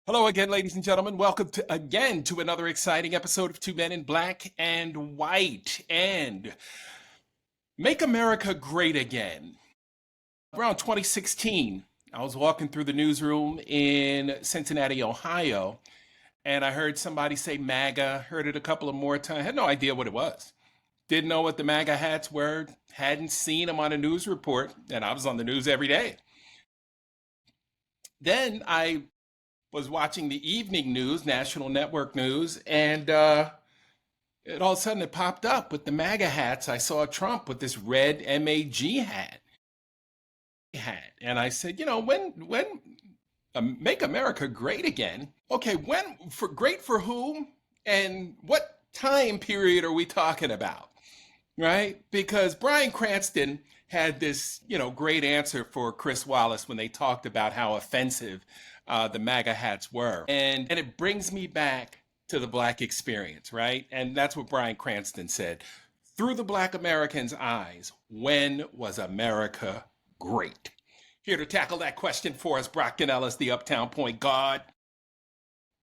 Hello again, ladies and gentlemen. Welcome again to another exciting episode of Two Men in Black and White and Make America Great Again. Around 2016, I was walking through the newsroom in Cincinnati, Ohio, and I heard somebody say MAGA, heard it a couple of more times, had no idea what it was. Didn't know what the MAGA hats were, hadn't seen them on a news report, and I was on the news every day. Then I was watching the evening news, national network news, and it all of a sudden it popped up with the MAGA hats. I saw Trump with this red MAG hat, and I said, when make America great again? Okay, when for great for whom, and what time period are we talking about? Right? Because Bryan Cranston had this, great answer for Chris Wallace when they talked about how offensive the MAGA hats were. And it brings me back to the Black experience, right? And that's what Bryan Cranston said. Through the Black American's eyes, when was America great? Here to tackle that question for us, Brock Ganeles, the Uptown Point God.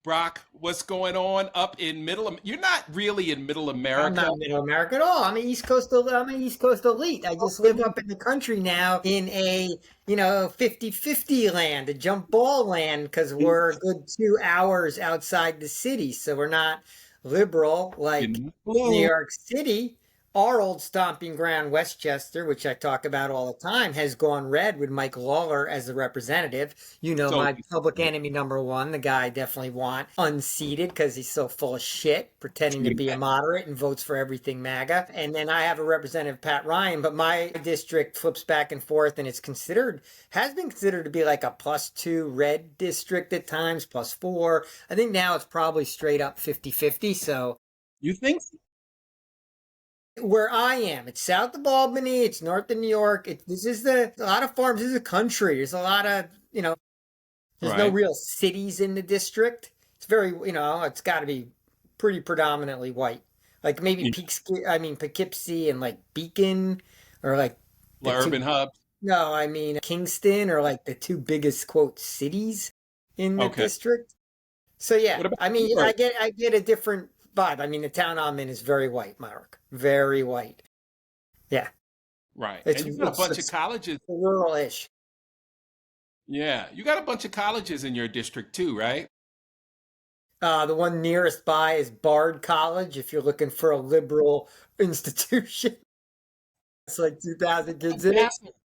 Brock, what's going on up in middle? You're not really in middle I'm America. not middle America at all. I'm an East Coast elite. I just live up in the country now in a, 50-50 land, a jump ball land, because we're a good 2 hours outside the city. So we're not liberal like In New blue. York City. Our old stomping ground, Westchester, which I talk about all the time, has gone red with Mike Lawler as the representative. So My public enemy number one, the guy I definitely want unseated because he's so full of shit, pretending to be a moderate and votes for everything MAGA. And then I have a representative, Pat Ryan, but my district flips back and forth, and has been considered to be like a +2 red district at times, +4. I think now it's probably straight up 50-50. So you think? where I am, it's south of Albany, it's north of New York. A lot of farms. This is a country. There's a lot of, there's no Right. real cities in the district. It's very, it's got to be pretty predominantly white. Like maybe Yeah. Poughkeepsie and like Beacon, or like the two, Urban hubs. no, I mean Kingston, or like the two biggest quote cities in the Okay. district. So yeah, What about I mean, Detroit? I get a different vibe. I mean, the town I'm in is very white, Mark. Very white. Yeah. Right. It's And you got a bunch of it's colleges. rural-ish. Yeah. You got a bunch of colleges in your district too, right? The one nearest by is Bard College. If you're looking for a liberal institution, it's like 2,000 kids in it. Fantastic.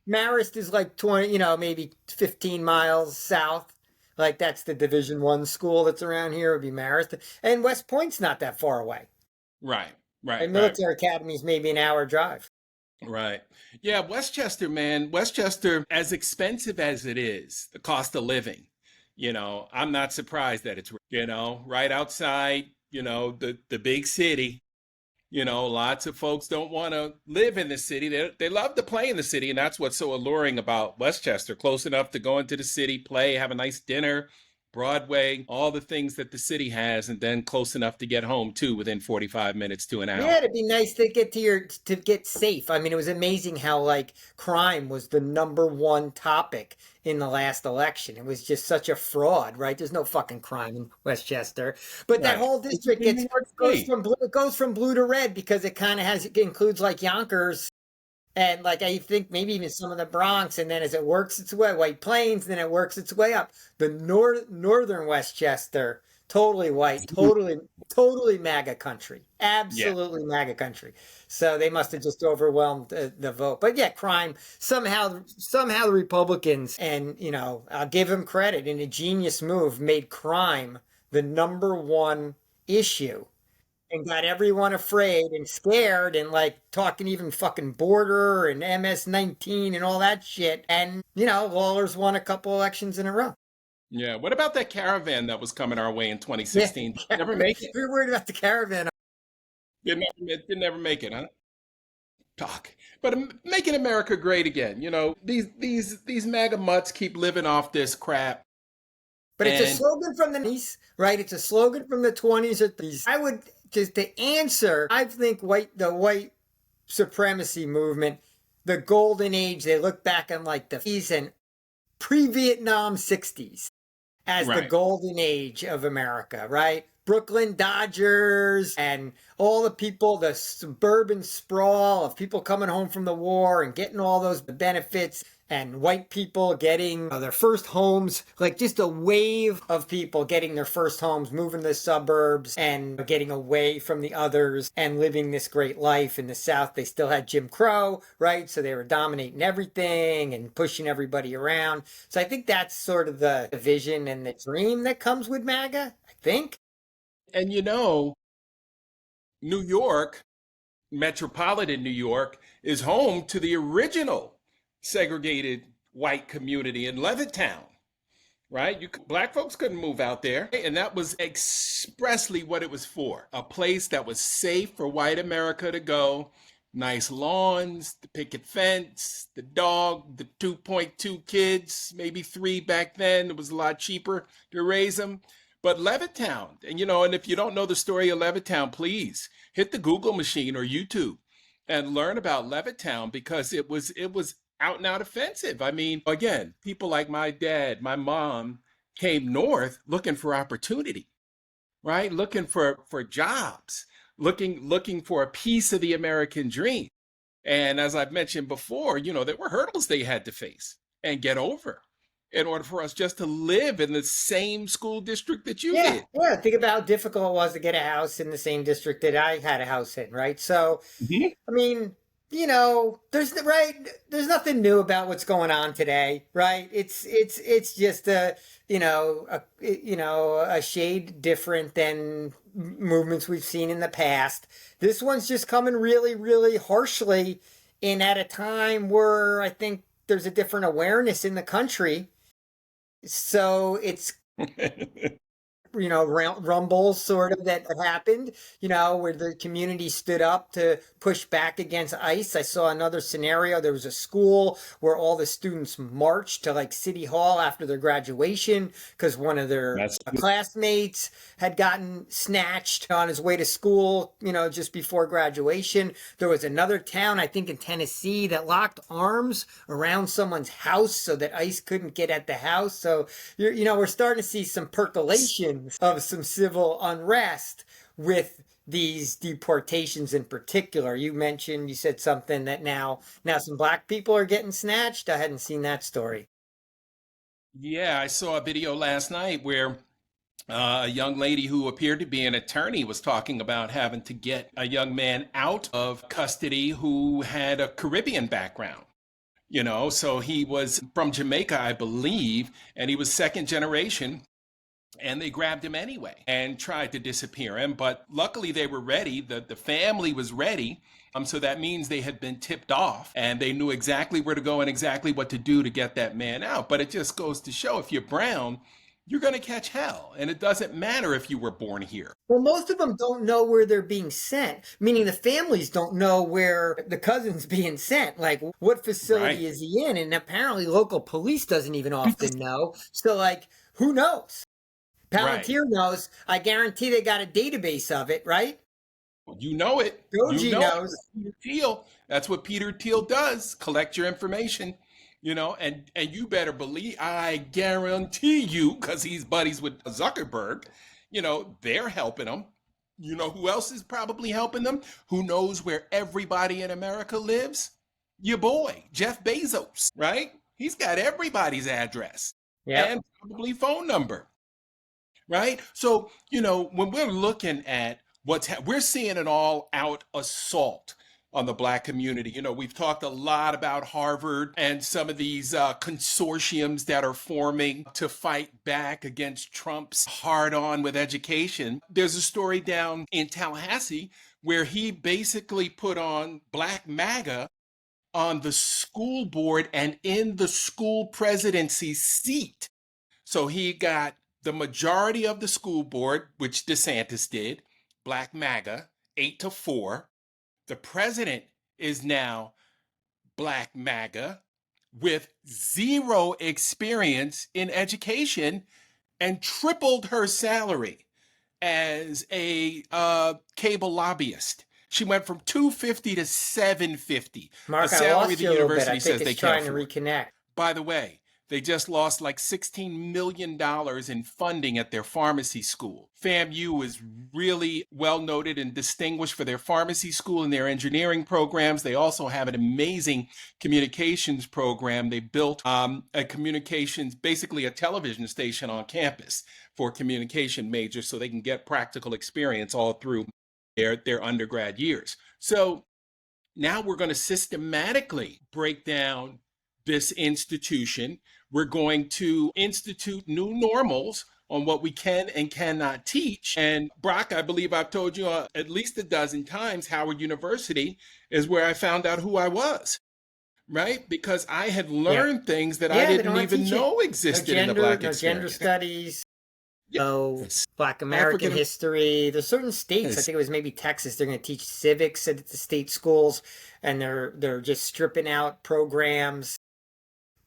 Marist is like 20, maybe 15 miles south. Like that's the Division 1 school that's around here would be Marist, and West Point's not that far away. Right. Right. And Right. military academy is maybe an hour drive. Right. Yeah. Westchester, man. Westchester, as expensive as it is, the cost of living, I'm not surprised that it's, right outside, the big city. Lots of folks don't want to live in the city. They love to play in the city, and that's what's so alluring about Westchester. Close enough to go into the city, play, have a nice dinner, Broadway, all the things that the city has, and then close enough to get home too within 45 minutes to an Yeah, hour. it'd be nice to get safe. I mean, it was amazing how like crime was the number 1 topic in the last election. It was just such a fraud, right? There's no fucking crime in Westchester, but that Right. whole This is district in New York City. goes from blue to red because it includes like Yonkers, and like I think maybe even some of the Bronx, and then as it works its way, White Plains, then it works its way up. The northern Westchester, totally white, totally MAGA country, Yeah. absolutely MAGA country. So they must have just overwhelmed the vote. But yeah, crime somehow the Republicans, and I'll give them credit, in a genius move, made crime the number 1 issue and got everyone afraid and scared and like talking even fucking border and MS-19 and all that shit. And, Lawler's won a couple elections in a row. Yeah. What about that caravan that was coming our way in Yeah. 2016? Never make it. We were worried about the caravan. Didn't never make it, huh? Talk. But making America great again. These MAGA mutts keep living off this crap. But it's a And slogan from the 20s, right? It's a slogan from the 20s or 30s. I would just to answer, I think the white supremacy movement, the golden age, they look back on like the 50s and pre-Vietnam 60s. as the Right. golden age of America, right? Brooklyn Dodgers and all the people, the suburban sprawl of people coming home from the war and getting all those benefits, and white people getting their first homes, like just a wave of people getting their first homes, moving to the suburbs and getting away from the others and living this great life. In the South, they still had Jim Crow, right? So they were dominating everything and pushing everybody around. So I think that's sort of the vision and the dream that comes with MAGA, I think. And you know, New York, metropolitan New York, is home to the original segregated white community in Levittown, right? Black folks couldn't move out there. And that was expressly what it was for, a place that was safe for white America to go. Nice lawns, the picket fence, the dog, the 2.2 kids, maybe three back then. It was a lot cheaper to raise them. But Levittown, and you know, and if you don't know the story of Levittown, please hit the Google machine or YouTube and learn about Levittown, because it was out and out offensive. I mean, again, people like my dad, my mom came north looking for opportunity, right? Looking for jobs, looking for a piece of the American dream. And as I've mentioned before, you know, there were hurdles they had to face and get over in order for us just to live in the same school district that you Yeah, did. yeah. Think about how difficult it was to get a house in the same district that I had a house in, right? So, Mhm. I mean, right. There's nothing new about what's going on today, right? It's just a shade different than movements we've seen in the past. This one's just coming really, really harshly in at a time where I think there's a different awareness in the country. So it's rumbles sort of that happened, where the community stood up to push back against ICE. I saw another scenario. There was a school where all the students marched to like City Hall after their graduation because one of their That's classmates had gotten snatched on his way to school, just before graduation. There was another town, I think in Tennessee, that locked arms around someone's house so that ICE couldn't get at the house. So, we're starting to see some percolation of some civil unrest with these deportations in particular. You said something that now some black people are getting snatched. I hadn't seen that story. yeah. I saw a video last night where a young lady who appeared to be an attorney was talking about having to get a young man out of custody who had a Caribbean background. You know, so he was from Jamaica, I believe, and he was second generation. And they grabbed him anyway and tried to disappear him. But luckily, they were ready. The family was ready. So that means they had been tipped off and they knew exactly where to go and exactly what to do to get that man out. But it just goes to show, if you're brown, you're going to catch hell. And it doesn't matter if you were born here. Well, most of them don't know where they're being sent, meaning the families don't know where the cousin's being sent. Like, what Right. facility is he in? And apparently, local police doesn't even often know. So, like, who knows? Right. Palantir knows. I guarantee they got a database of it, right? You know it. You Doji know it. knows. Peter Thiel. That's what Peter Thiel does. Collect your information, and you better believe, I guarantee you, because he's buddies with Zuckerberg, they're helping him. You know who else is probably helping them? Who knows where everybody in America lives? Your boy, Jeff Bezos, right? He's got everybody's address Yep. and probably phone number, right? So, when we're looking at we're seeing an all out assault on the black community. We've talked a lot about Harvard and some of these consortiums that are forming to fight back against Trump's hard on with education. There's a story down in Tallahassee where he basically put on Black MAGA on the school board and in the school presidency seat. So he got the majority of the school board, which DeSantis did, Black MAGA, 8-4. The president is now Black MAGA with zero experience in education and tripled her salary as a cable lobbyist. She went from 250 to 750, a Mark, I salary lost the you a little bit. I university think says it's they can't trying to afford. reconnect. By the way, They just lost like $16 million in funding at their pharmacy school. FAMU is really well noted and distinguished for their pharmacy school and their engineering programs. They also have an amazing communications program. They built a communications, basically a television station on campus for communication majors so they can get practical experience all through their undergrad years. So now we're going to systematically break down this institution. We're going to institute new normals on what we can and cannot teach. And Brock, I believe I've told you at least a dozen times, Howard University is where I found out who I was, right? Because I had learned things that I didn't even know existed in the Black experience. Gender studies. Yes. Black American history. There's certain states, I think it was maybe Texas, they're going to teach civics at the state schools, and they're just stripping out programs,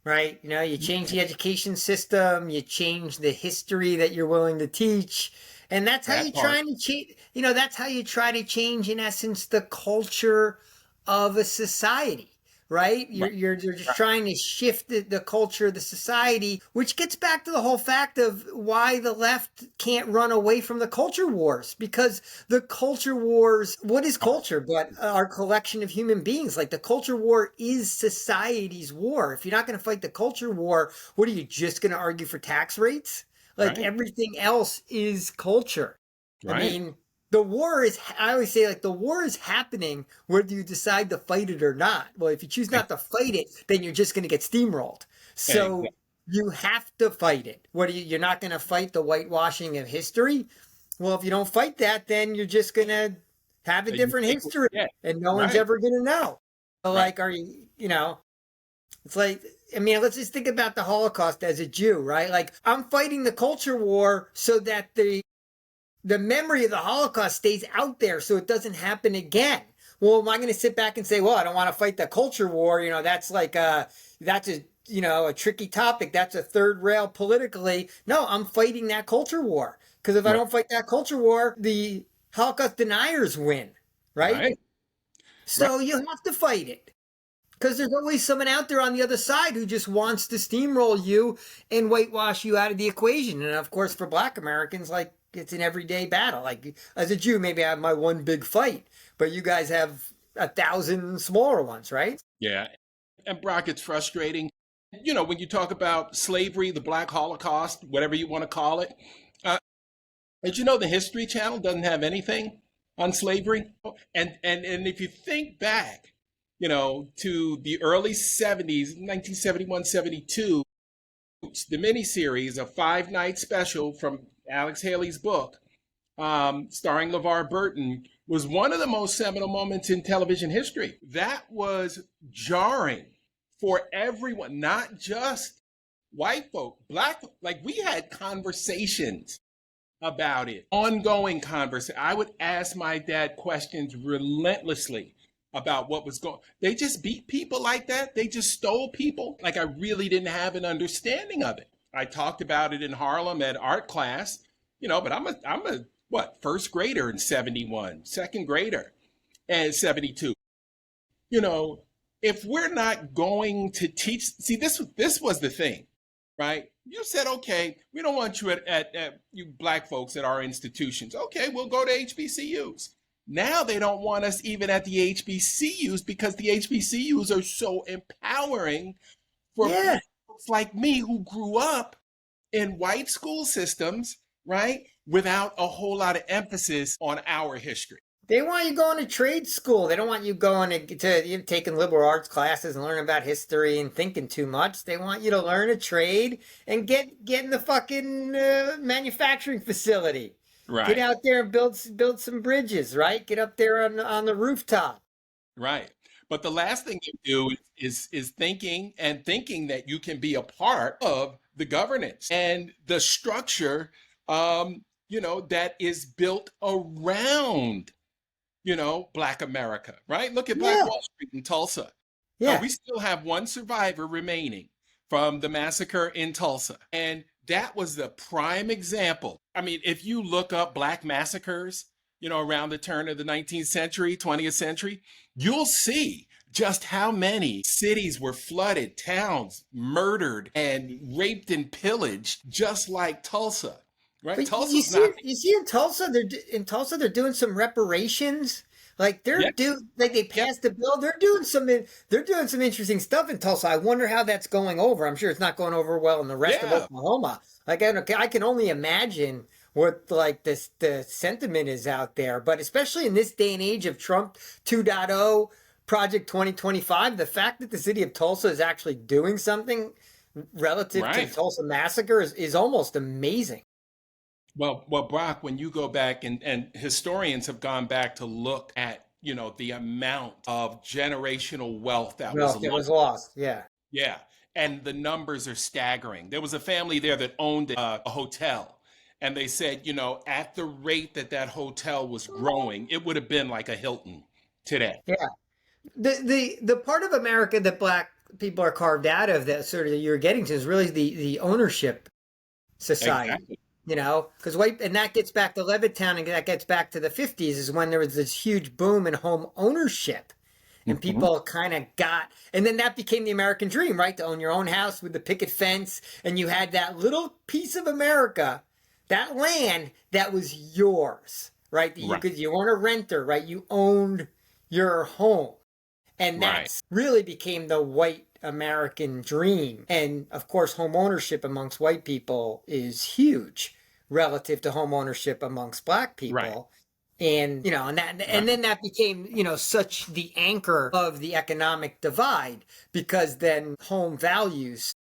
right? You know, you change the education system, you change the history that you're willing to teach, and that's how you're trying to change. You know, that's how you try to change, in essence, the culture of a society. Right? You're just trying to shift the culture of the society, which gets back to the whole fact of why the left can't run away from the culture wars. Because the culture wars, what is culture but our collection of human beings? Like, the culture war is society's war. If you're not going to fight the culture war, what are you, just going to argue for tax rates? Like, everything else is culture. I mean, the war is, I always say, like, the war is happening whether you decide to fight it or not. Well, if you choose not to fight it, then you're just going to get steamrolled. So you have to fight it. You're not going to fight the whitewashing of history? Well, if you don't fight that, then you're just going to have a different history, and no one's ever going to know. So, like, are you know, it's like, I mean, let's just think about the Holocaust as a Jew, right? Like, I'm fighting the culture war so that the memory of the Holocaust stays out there so it doesn't happen again. Well, am I going to sit back and say, well, I don't want to fight the culture war? You know, that's like that's a, you know, a tricky topic. That's a third rail politically. No, I'm fighting that culture war. Because if I don't fight that culture war, the Holocaust deniers win, right? So you have to fight it. Because there's always someone out there on the other side who just wants to steamroll you and whitewash you out of the equation. And of course, for Black Americans, like, it's an everyday battle. Like, as a Jew, maybe I have my one big fight, but you guys have 1,000 smaller ones, right? Yeah. And Brock, it's frustrating. You know, when you talk about slavery, the Black Holocaust, whatever you want to call it, did you know the History Channel doesn't have anything on slavery? And if you think back, you know, to the early 70s, 1971, 72, the miniseries, a 5-night special from Alex Haley's book, starring LeVar Burton, was one of the most seminal moments in television history. That was jarring for everyone, not just white folk, Black, like, we had conversations about it, ongoing conversation. I would ask my dad questions relentlessly about what was going. They just beat people like that. They just stole people. Like, I really didn't have an understanding of it. I talked about it in Harlem at art class, you know, but I'm a first grader in 71, second grader in 72. You know, if we're not going to teach, see, this was the thing, right? You said, okay, we don't want you at you Black folks at our institutions. Okay, we'll go to HBCUs. Now they don't want us even at the HBCUs because the HBCUs are so empowering for folks like me who grew up in white school systems, right? Without a whole lot of emphasis on our history. They want you going to trade school. They don't want you going to taking liberal arts classes and learning about history and thinking too much. They want you to learn a trade and get in the fucking manufacturing facility. Right. Get out there and build some bridges, right? Get up there on the rooftop. Right. But the last thing you do is thinking that you can be a part of the governance and the structure, you know, that is built around, you know, Black America, right? Look at Black Wall Street in Tulsa. Yeah. We still have one survivor remaining from the massacre in Tulsa. And that was the prime example. I mean, if you look up Black massacres, you know, around the turn of the 19th century, 20th century, you'll see just how many cities were flooded, towns murdered and raped and pillaged, just like Tulsa, right? But Tulsa's not, you see in Tulsa they're doing some reparations. Like yeah, they yeah, passed a bill. They're doing some interesting stuff in Tulsa. I wonder how that's going over. I'm sure it's not going over well in the rest of yeah, Oklahoma. Like I can only imagine what like the sentiment is out there. But especially in this day and age of Trump 2.0, Project 2025, the fact that the city of Tulsa is actually doing something relative to the right. Tulsa massacre is almost amazing. Well, Brock, when you go back and historians have gone back to look at, the amount of generational wealth that was Well, it lost. was lost. Yeah. Yeah. And the numbers are staggering. There was a family there that owned a hotel. And they said, at the rate that that hotel was growing, it would have been like a Hilton today. Yeah. The part of America that black people are carved out of that sort of that you're getting to is really the ownership society. Exactly. Because white and that gets back to Levittown and that gets back to the 50s is when there was this huge boom in home ownership. And Mhm. people kind of and then that became the American dream, right? To own your own house with the picket fence. And you had that little piece of America, that land that was yours, right? That Right. you weren't a renter, right? You owned your home. And Right. that's really became the white American dream. And of course, home ownership amongst white people is huge relative to home ownership amongst black Right. people. And and Right. then that became such the anchor of the economic divide because then home values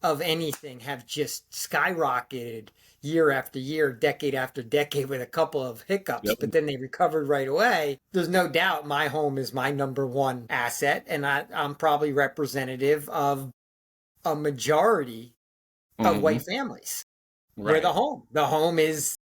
of anything have just skyrocketed year after year, decade after decade with a couple of hiccups, Yep. but then they recovered right away. There's no doubt my home is my number one asset, and I'm probably representative of a majority of Hmm. white families where Right. the home is,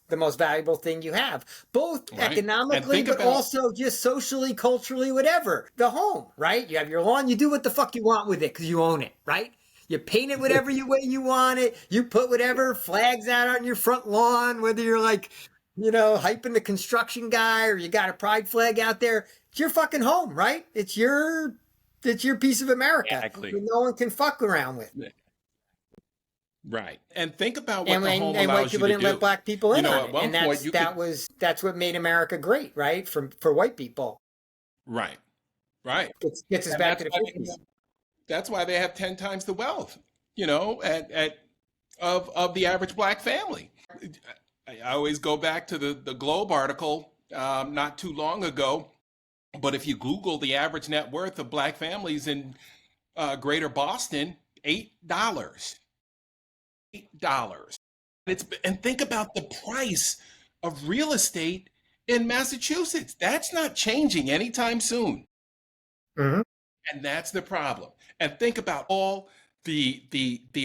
the most valuable thing you have, both Right. And economically, think but about, also just socially, culturally, whatever. The home, right? You have your lawn, you do what the fuck you want with it because you own it, right? You paint it whatever way you want it. You put whatever flags out on your front lawn, whether you're like, hyping the construction guy or you got a pride flag out there. It's your fucking home, right? It's your piece of America exactly. that no one can fuck around with. Right. And think about what And the home and white allows you people to didn't let do. black people in on At it, one and point you could, that's what made America great, right? For white people, right. Right. gets us And back to the 50s. that's why they have 10 times the wealth, at of the average black family. I always go back to the Globe article not too long ago. But if you Google the average net worth of black families in Greater Boston, $8. $8. And think about the price of real estate in Massachusetts. That's not changing anytime soon. Hmm. And that's the problem. And think about all the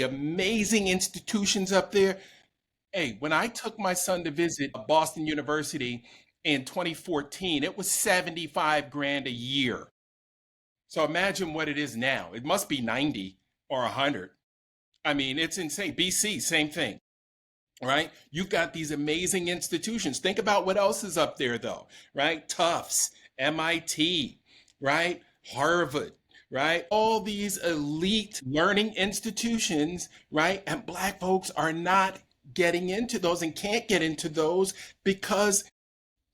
amazing institutions up there. Hey, when I took my son to visit Boston University in 2014, it was 75 grand a year. So imagine what it is now. It must be 90 or 100. I mean, it's insane. BC, same thing, right? You've got these amazing institutions. Think about what else is up there, though, right? Tufts, MIT, right? Harvard, right? All these elite learning institutions, right? And black folks are not getting into those and can't get into those because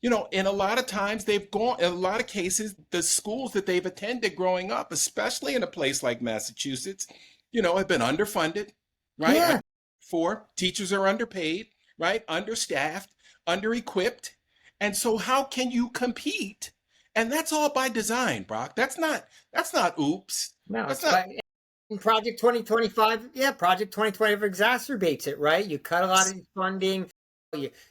in a lot of times in a lot of cases, the schools that they've attended growing up, especially in a place like Massachusetts, have been underfunded, right? Yeah, For teachers are underpaid, right? Understaffed, under-equipped. And so how can you compete? And that's all by design, Brock. That's not oops. no, That's it's not by Project 2025. Yeah, Project 2025 exacerbates it, right? You cut a lot of funding.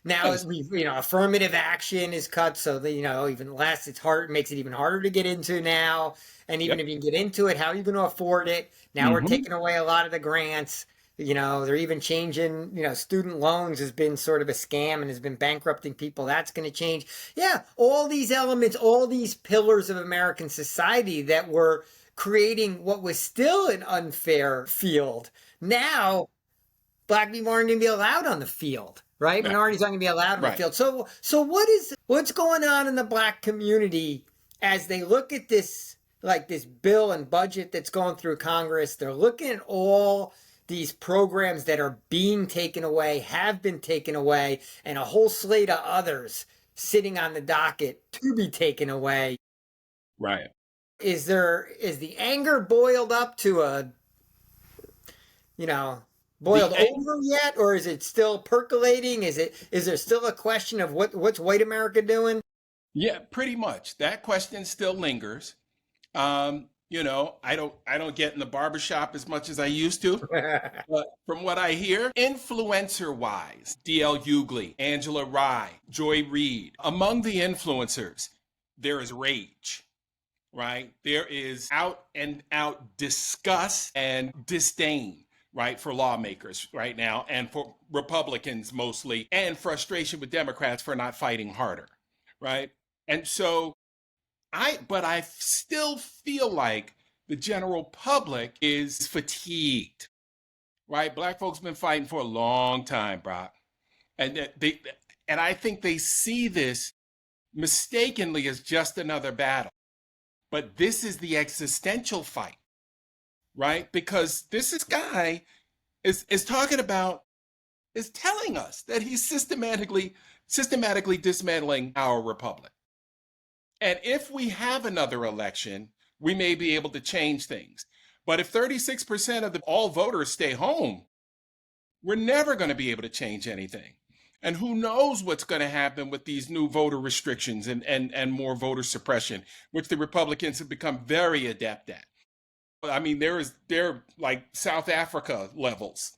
Now yes. affirmative action is cut, so that even less. It's hard. It makes it even harder to get into now. And even Yep. if you can get into it, how are you going to afford it? Now we're Hmm. taking away a lot of the grants. They're even changing. Student loans has been sort of a scam and has been bankrupting people. That's going to change. Yeah, all these elements, all these pillars of American society that were creating what was still an unfair field. Now black people aren't going to be allowed on the field, right? Yeah. Minorities aren't going to be allowed on the Right. field. So what's going on in the black community as they look at this, like this bill and budget that's going through Congress, they're looking at all these programs that are being taken away, have been taken away, and a whole slate of others sitting on the docket to be taken away. Right. Is the anger boiled up to a, you know, The boiled over yet, or is it still percolating? Is there still a question of what's white America doing? Yeah, pretty much. That question still lingers. I don't get in the barbershop as much as I used to. But from what I hear, influencer wise, DL Hughley, Angela Rye, Joy Reid, among the influencers, there is rage, right? There is out and out disgust and disdain, right, for lawmakers right now and for Republicans mostly, and frustration with Democrats for not fighting harder, right? And so I still feel like the general public is fatigued, right? Black folks been fighting for a long time, Brock, and and I think they see this mistakenly as just another battle. But this is the existential fight, right? Because this guy is talking about, is telling us that he's systematically dismantling our republic. And if we have another election, we may be able to change things. But if 36% of all voters stay home, we're never going to be able to change anything. And who knows what's going to happen with these new voter restrictions and more voter suppression, which the Republicans have become very adept at. I mean, they're like South Africa levels,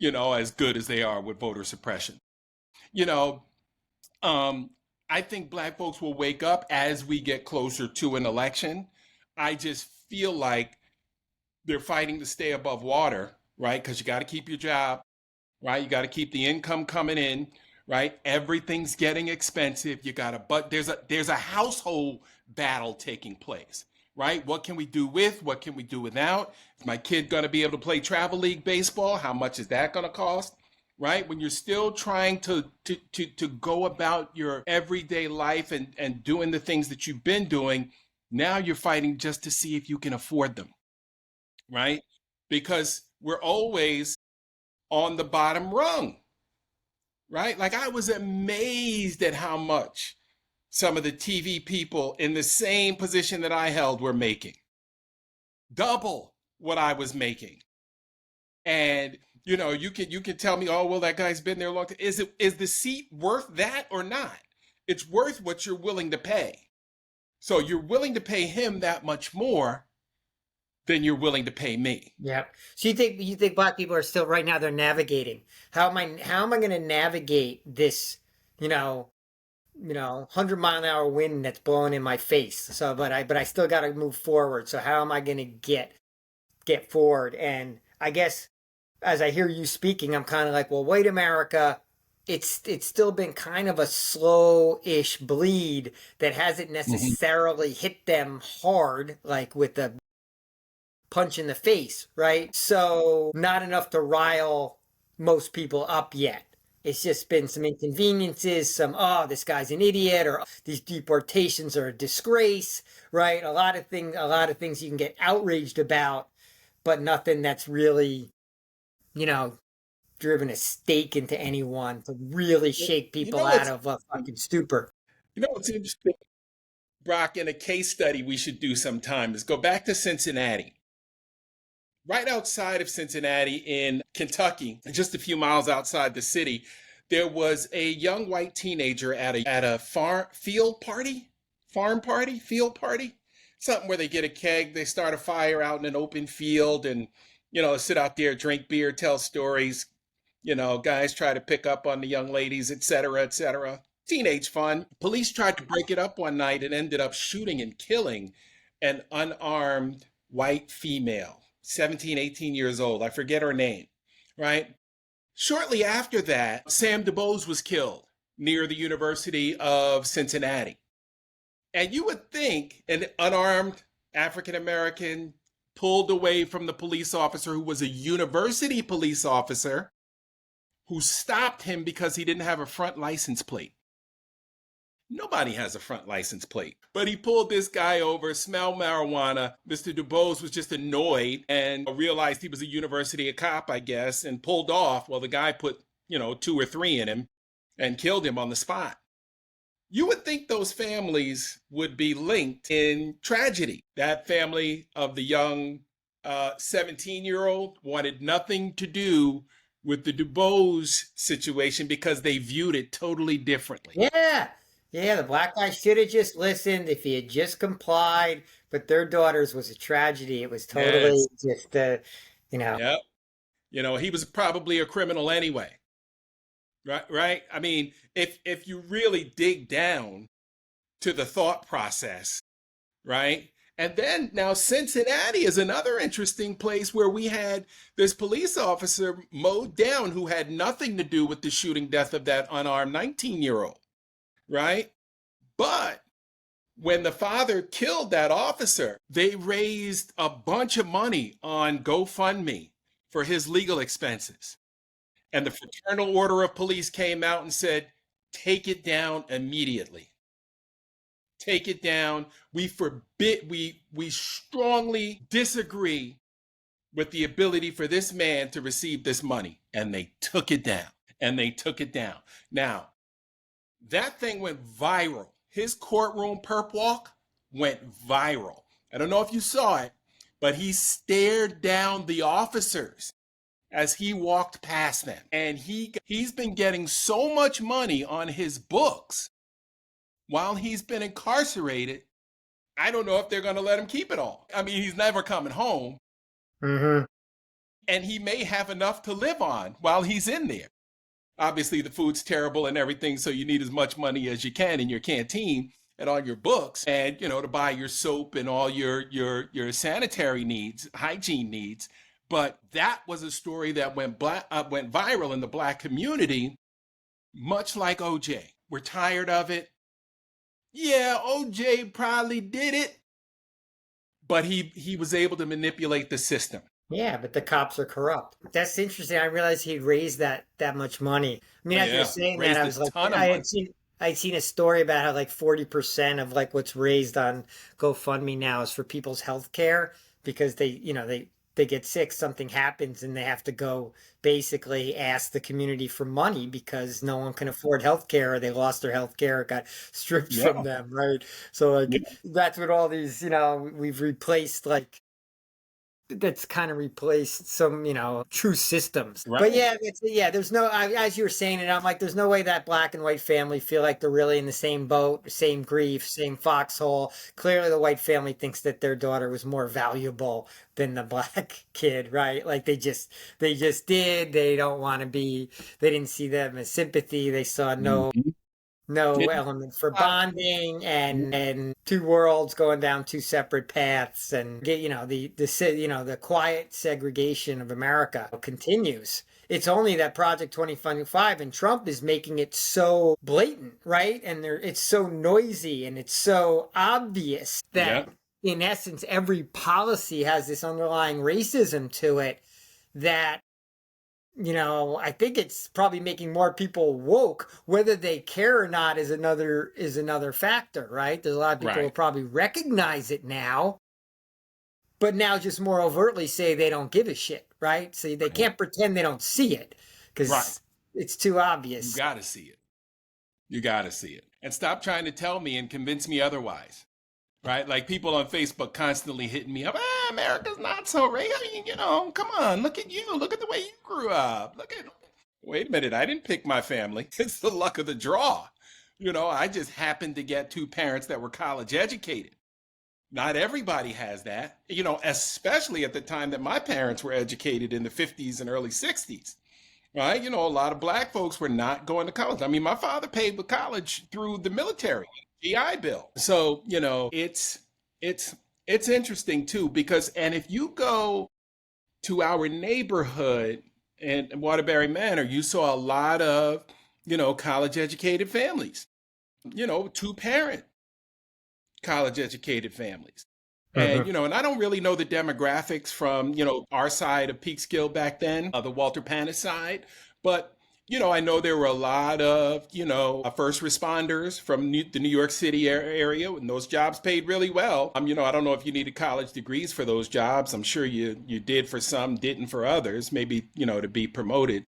as good as they are with voter suppression. You know, I think Black folks will wake up as we get closer to an election. I just feel like they're fighting to stay above water, right? Because you got to keep your job, right? You got to keep the income coming in, right? Everything's getting expensive. But there's a household battle taking place, right? What can we do with? What can we do without? Is my kid going to be able to play travel league baseball? How much is that going to cost? Right? When you're still trying to go about your everyday life and doing the things that you've been doing, now you're fighting just to see if you can afford them, right? Because we're always on the bottom rung, right? Like I was amazed at how much some of the TV people in the same position that I held were making. Double what I was making. And you can tell me, oh well, that guy's been there a long time. Is the seat worth that or not? It's worth what you're willing to pay. So you're willing to pay him that much more than you're willing to pay me. Yeah. So you think black people are still right now they're navigating. How am I going to navigate this, 100-mile-an-hour wind that's blowing in my face. So but I still got to move forward. So how am I going to get forward? And I guess as I hear you speaking, I'm kind of like, well, wait, America, it's still been kind of a slow-ish bleed that hasn't Mhm. necessarily hit them hard, like with the punch in the face, right? So not enough to rile most people up yet. It's just been some inconveniences, oh, this guy's an idiot, or these deportations are a disgrace, right? A lot of things you can get outraged about, but nothing that's really, you know, driven a stake into anyone to really shake You people know out what's of a fucking stupor. interesting, Brock, in a case study we should do sometime is go back to Cincinnati. Right outside of Cincinnati in Kentucky, just a few miles outside the city, there was a young white teenager at a farm party, field party, something where they get a keg, they start a fire out in an open field, and sit out there, drink beer, tell stories. Guys try to pick up on the young ladies, etc., etc. Teenage fun. Police tried to break it up one night and ended up shooting and killing an unarmed white female, 17, 18 years old. I forget her name, right? Shortly after that, Sam DuBose was killed near the University of Cincinnati. And you would think an unarmed African American pulled away from the police officer who was a university police officer who stopped him because he didn't have a front license plate. Nobody has a front license plate. But he pulled this guy over, smelled marijuana. Mr. DuBose was just annoyed and realized he was a university cop, I guess, and pulled off. Well, the guy put, 2 or 3 in him and killed him on the spot. You would think those families would be linked in tragedy. That family of the young 17-year-old wanted nothing to do with the DuBose situation because they viewed it totally differently. Yeah. Yeah, the black guy should have just listened if he had just complied, but their daughters was a tragedy. It was totally Yes. just, you know, Yep. He was probably a criminal anyway. Right, right. I mean, if you really dig down to the thought process, right? And then now Cincinnati is another interesting place where we had this police officer mowed down who had nothing to do with the shooting death of that unarmed 19-year-old, right? But when the father killed that officer, they raised a bunch of money on GoFundMe for his legal expenses. And the Fraternal Order of Police came out and said, take it down immediately. Take it down. We forbid, we strongly disagree with the ability for this man to receive this money. And they took it down. And they took it down. Now, that thing went viral. His courtroom perp walk went viral. I don't know if you saw it, but he stared down the officers as he walked past them. And he's been getting so much money on his books while he's been incarcerated. I don't know if they're going to let him keep it all. I mean, he's never coming home. hmm And he may have enough to live on while he's in there. Obviously, the food's terrible and everything, so you need as much money as you can in your canteen and on your books, and to buy your soap and all your sanitary needs, hygiene needs. But that was a story that went viral in the Black community, much like OJ. We're tired of it. Yeah, OJ probably did it, but he was able to manipulate the system. Yeah, but the cops are corrupt. That's interesting. I realized he'd raised that much money. I mean, after Yeah, saying that, raised I a was like, ton of I money. had seen a story about how like 40% of like what's raised on GoFundMe now is for people's health care because they get sick, something happens, and they have to go basically ask the community for money because no one can afford health care or they lost their health care, it got stripped from Yeah, them, right? So like yeah, that's what all these, we've replaced like that's kind of replaced some, true systems. But right, yeah, there's no, as you were saying it, I'm like, there's no way that black and white family feel like they're really in the same boat, same grief, same foxhole. Clearly, the white family thinks that their daughter was more valuable than the black kid, right? Like they just did. They don't want to be, they didn't see them as sympathy. They saw mhm. no Didn't element for stop. bonding and two worlds going down two separate paths and get the quiet segregation of America continues. It's only that Project 2025 and Trump is making it so blatant, right? And it's so noisy and it's so obvious that Yeah, in essence every policy has this underlying racism to it that I think it's probably making more people woke. Whether they care or not is another factor, right? There's a lot of people who right, probably recognize it now, but now just more overtly say they don't give a shit, right? So they right, can't pretend they don't see it right. because it's too You obvious. got to see it. You got to see it. And stop trying to tell me and convince me otherwise. Right? Like people on Facebook constantly hitting me up. America's not so racist. I mean, come on, look at you. Look at the way you grew up. Wait a minute. I didn't pick my family. It's the luck of the draw. I just happened to get 2 parents that were college educated. Not everybody has that, especially at the time that my parents were educated in the 50s and early 60s. Right? A lot of black folks were not going to college. I mean, my father paid for college through the military, GI Bill. So, it's it's interesting too because and if you go to our neighborhood in Waterbury Manor, you saw a lot of, college educated families, 2 parent college educated families. And, hmm and I don't really know the demographics from, our side of Peekskill back then, the Walter Panis side, but I know there were a lot of, first responders from the New York City area, and those jobs paid really well. I don't know if you needed college degrees for those jobs. I'm sure you did for some, didn't for others, maybe, to be promoted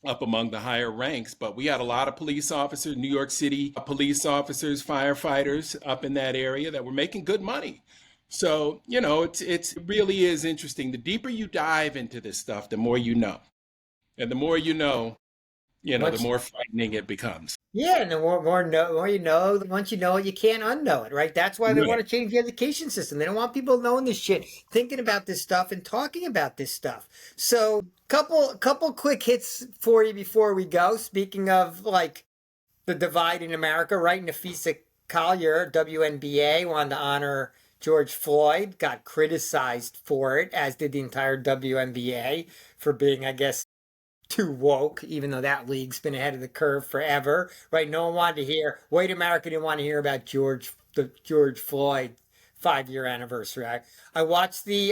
up among the higher ranks. But we had a lot of police officers, New York City police officers, firefighters up in that area that were making good money. So, it really is interesting. The deeper you dive into this stuff, the more you know. And the more you know, the Once more frightening it becomes. Yeah, and the more you know, once you know it, you can't unknow it, right? That's why they want Right. to change the education system. They don't want people knowing this shit, thinking about this stuff, and talking about this stuff. So, couple quick hits for you before we go. Speaking of like the divide in America, right? Nafisa Collier, WNBA, wanted to honor George Floyd, got criticized for it, as did the entire WNBA for being, I guess, too woke, even though that league's been ahead of the curve forever, right? No one wanted to hear. White America didn't want to hear about the George Floyd 5-year anniversary. I watched the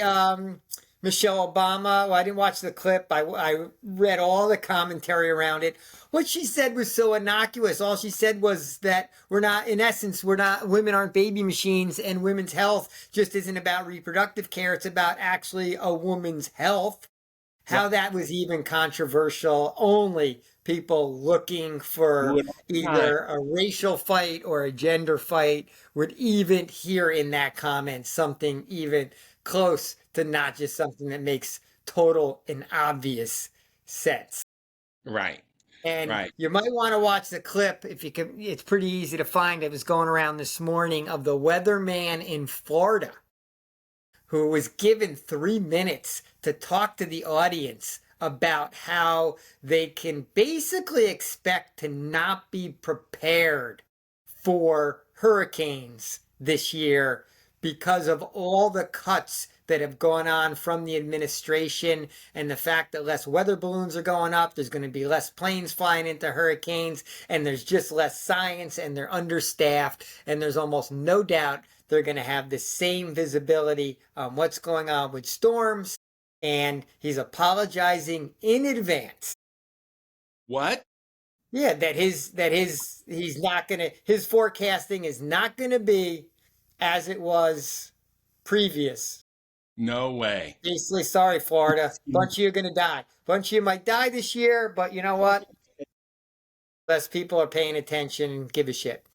Michelle Obama. Well, I didn't watch the clip. I read all the commentary around it. What she said was so innocuous. All she said was that women aren't baby machines, and women's health just isn't about reproductive care. It's about actually a woman's health. How that was even controversial, only people looking for Right. either a racial fight or a gender fight would even hear in that comment something even close to not just something that makes total and obvious sense. Right. And Right. you might want to watch the clip if you can. It's pretty easy to find. It was going around this morning of the weatherman in Florida who was given 3 minutes to talk to the audience about how they can basically expect to not be prepared for hurricanes this year because of all the cuts that have gone on from the administration and the fact that less weather balloons are going up. There's going to be less planes flying into hurricanes, and there's just less science, and they're understaffed, and there's almost no doubt they're going to have the same visibility on what's going on with storms. And he's apologizing in advance. What? Yeah, he's not gonna his forecasting is not gonna be as it was previous. No way. Basically, sorry, Florida. Bunch of you are gonna die. Bunch of you might die this year, but you know what? Less people are paying attention and give a shit.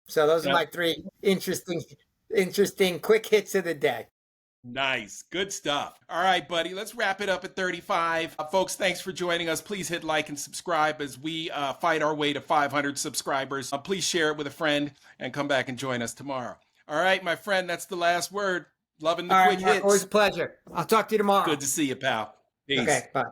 So those are Yep. my three interesting quick hits of the day. Nice. Good stuff. All right, buddy. Let's wrap it up at 35. Folks, thanks for joining us. Please hit like and subscribe as we fight our way to 500 subscribers. Please share it with a friend and come back and join us tomorrow. All right, my friend, that's the last word. Loving the All right, quick Mark, always hits. a pleasure. I'll talk to you tomorrow. Good to see you, pal. Peace. Okay, bye.